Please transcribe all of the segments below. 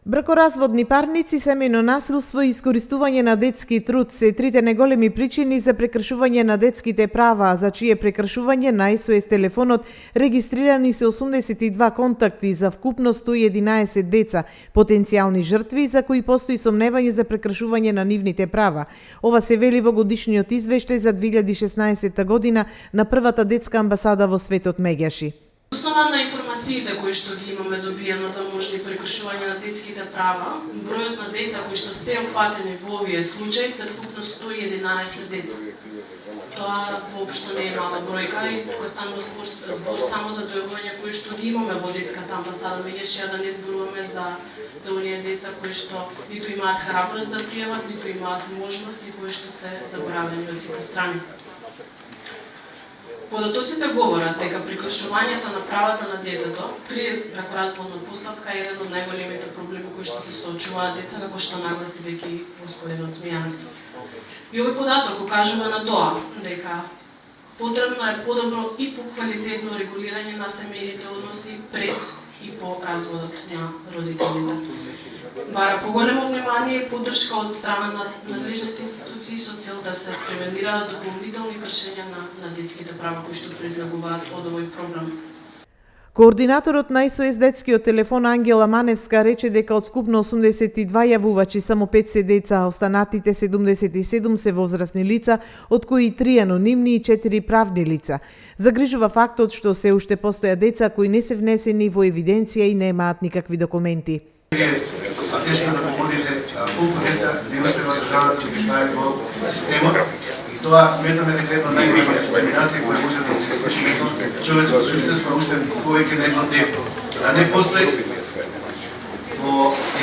Бракоразводни парници, семејно насилство и искористување на детски труд се трите најголеми причини за прекршување на детските права, за чие прекршување на СОС телефонот регистрирани се 82 контакти за вкупно 111 деца, потенцијални жртви за кои постои сомневање за прекршување на нивните права. Ова се вели во годишниот извештај за 2016 година на првата детска амбасада во светот Меѓаши. Основа на информациите кои што ги имаме добиено за можни прекршувања на детските права, бројот на деца кои што се опфатени во овие случаи се вкупно 111 деца. Тоа воопшто не е мала бројка и тука станува збор само за дојавувања кои што ги имаме во детската амбасада Меѓаши, да не зборуваме за оние деца кои што ниту имаат храброст да пријават, ниту имаат можност и кои што се заборавени од сите страни. Податоците говорат дека прекршувањето на правата на детето при бракоразводна постапка е еден од најголемите проблеми кои што се соочуваат деца, како што нагласи веќе и господинот Смејанец. И овој податок ukажува на тоа дека потребно е подобро и поквалитетно регулирање на семејните односи пред и по разводот на родителите. Бара поголемо внимание и поддршка од страна на надлежните институции со цел да се превенираат дополнителни кршења на детските права кои што произлегуваат од овој проблем. Координаторот на СОС детскиот телефон Ангела Маневска рече дека од скупно 82 јавувачи само 5 се деца, а останатите 77 се возрастни лица, од кои 3 анонимни и 4 правни лица. Загрижува фактот што се уште постоја деца кои не се внесени во евиденција и немаат никакви документи. Тешко да погодите колку деца не успева државата да ги стави во системот и тоа сметаме дека една најголема дискриминација која може да се случи на човечко суштество уште повеќе на едно дете. Да не постои во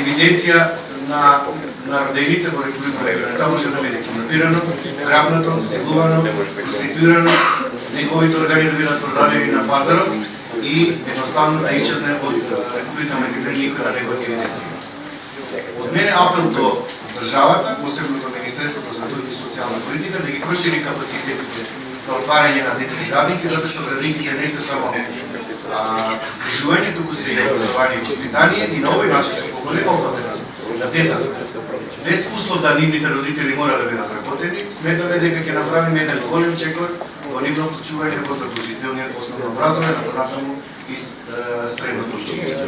евиденција на родените во Република Македонија. Тоа може да биде киднапирано, грабнато, силувано, проституирано, неговите органи да бидат продадени на пазарот и едноставно да исчезне од Република Македонија никој да не го евидентира. Од мене апел до државата, посебно до Министерството за труд и социјална политика, да ги прошири капацитетите за отварање на детски градинки, затоа што градинките не се само згрижување, туку се и образование и воспитание и на овој начин се поголема опфатеност на децата. Без услов да нивните родители мора да бидат работени, сметаме дека ќе направиме еден голем чекор во нивно вклучување во задолжителниот основно образование, на понатаму и средното училиште.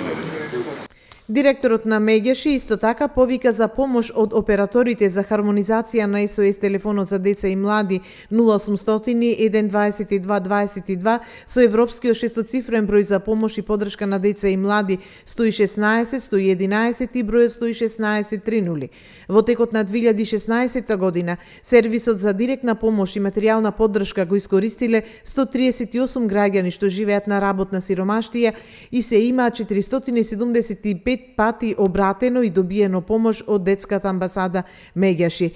Директорот на Меѓаши исто така повика за помош од операторите за хармонизација на СОС телефонот за деца и млади 0800 122 22 со европскиот шестоцифрен број за помош и поддршка на деца и млади 116 111 и бројот 116 30. Во текот на 2016 година сервисот за директна помош и материјална поддршка го искористиле 138 граѓани што живеат на работна сиромаштија и се има 475 пати обратено и добиено помош од детската амбасада Меѓаши.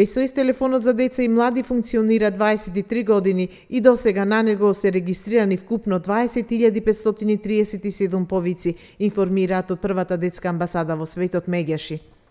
СОС телефонот за деца и млади функционира 23 години и досега на него се регистрирани вкупно 20.537 повици, информираат од првата детска амбасада во светот Меѓаши.